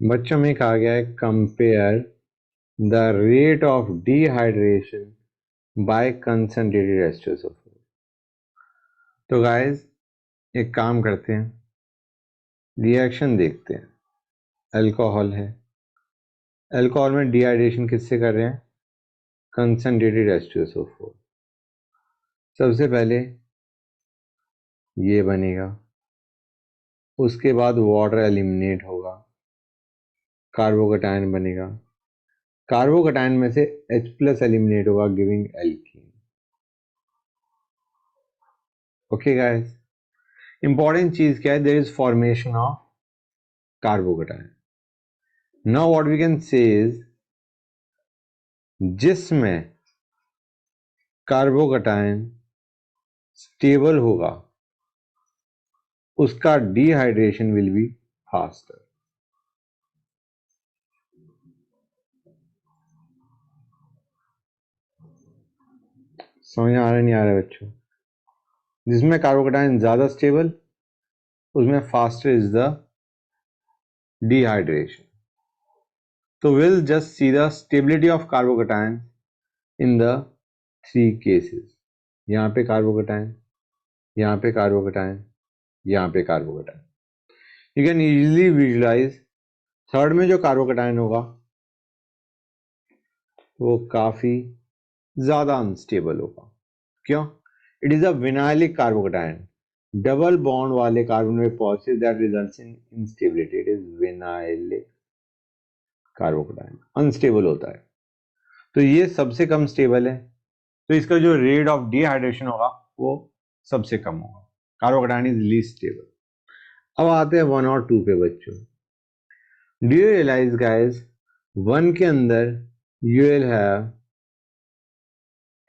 बच्चों में कहा गया है compare the rate of dehydration by concentrated esters of food. तो गाइस एक काम करते हैं, रिएक्शन देखते हैं। अल्कोहल है, अल्कोहल में डिहाइड्रेशन किससे कर रहे हैं? Concentrated esters of food. सबसे पहले ये बनेगा, उसके बाद वाटर एलिमिनेट होगा, कार्बोकैटायन बनेगा, कार्बोकैटायन में से H+ एलिमिनेट होगा giving alkene. Okay guys, important चीज क्या है? There is formation of carbocation. Now what we can say is, जिसमें कार्बोकैटायन स्टेबल होगा उसका डिहाइड्रेशन विल बी फास्टर। समझ आ रहा नहीं आ रहा बच्चों? जिसमें कार्बोकैटायन ज्यादा स्टेबल, उसमें faster is the dehydration. So we'll just see the stability of carbocation in the three cases. यहाँ पे कार्बोकैटायन, यहाँ पे कार्बोकैटायन, यहाँ पे carbocation. You can easily visualize third में जो कार्बोकैटायन होगा वो काफी ज्यादा अनस्टेबल होगा। क्यों? It is a vinylic carbocation, double bond वाले कार्बन में positive that results in instability. It is vinylic carbocation, unstable होता है। तो ये सबसे कम स्टेबल है, तो इसका जो रेट ऑफ डिहाइड्रेशन होगा वो सबसे कम होगा। Carbocation is least stable. अब आते हैं 1 और 2 पे बच्चों। डू यू रियलाइज गाइस, 1 के अंदर you will have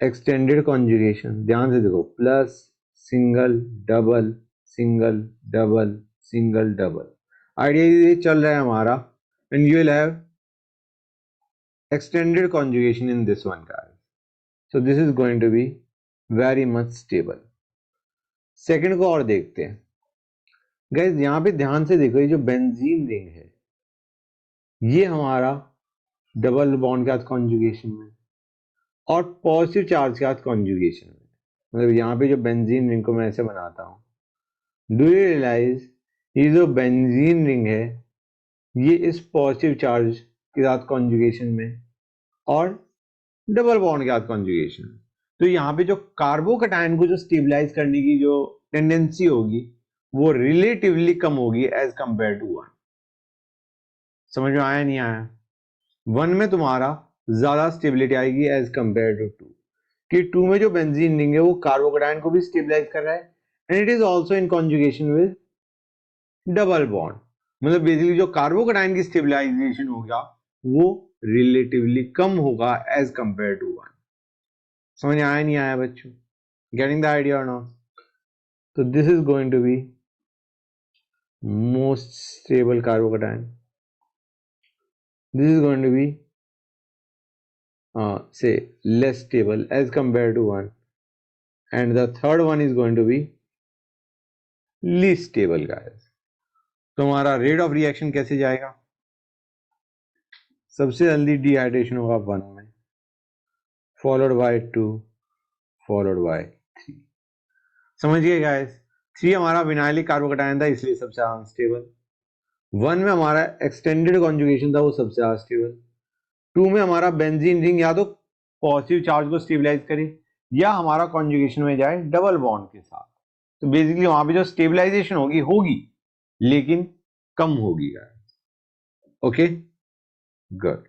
extended conjugation. ध्यान से देखो, plus single double single double single double. Idea ये चल रहा है हमारा, and you will have extended conjugation in this one guys. So this is going to be very much stable. Second को और देखते हैं गाइस। यहां पे ध्यान से देखो, ये जो बेंजीन रिंग है ये हमारा डबल बॉन्ड के साथ कॉन्जुगेशन में और पॉजिटिव चार्ज के साथ कॉन्जुगेशन में। मतलब यहाँ पे जो बेंजीन रिंग को मैं ऐसे बनाता हूं, डू यू रियलाइज ये जो बेंजीन रिंग है ये इस पॉजिटिव चार्ज के साथ कॉन्जुगेशन में और डबल बॉन्ड के साथ कॉन्जुगेशन। तो यहाँ पे जो कार्बोकैटायन को जो स्टेबलाइज करने की जो टेंडेंसी होगी वो रिलेटिवली कम होगी एज कंपेयर टू 1। समझ में आया नहीं आया? 1 में तुम्हारा ज्यादा स्टेबिलिटी आएगी एज कंपेयर टू 2, कि 2 में जो बेंजीन रिंग है वो कार्बोकैटायन को भी स्टेबलाइज कर रहा है and it is also in conjugation with double bond. मतलब बेसिकली जो कार्बोकैटायन की स्टेबलाइजेशन होगा वो रिलेटिवली कम होगा एज कंपेयर टू 1। समझ आया नहीं आया बच्चों? Getting the idea or not? So this is going to be most stable carbocation. This is going to be say less stable as compared to 1, and the third one is going to be least stable guys. तो हमारा rate of reaction कैसे जाएगा? सबसे जल्दी dehydration होगा 1 में, followed by 2, followed by 3। समझ गए गाइस? 3 हमारा विनाइलिक कार्बोकैटायन था इसलिए सबसे अनस्टेबल। 1 में हमारा एक्सटेंडेड कॉन्जुगेशन था वो सबसे ज्यादा स्टेबल। 2 में हमारा बेंजीन रिंग या तो पॉजिटिव चार्ज को स्टेबलाइज करे या हमारा कॉन्जुगेशन में जाए डबल बॉन्ड के साथ। तो बेसिकली वहां पे जो स्टेबलाइजेशन होगी होगी लेकिन कम होगी। Okay good.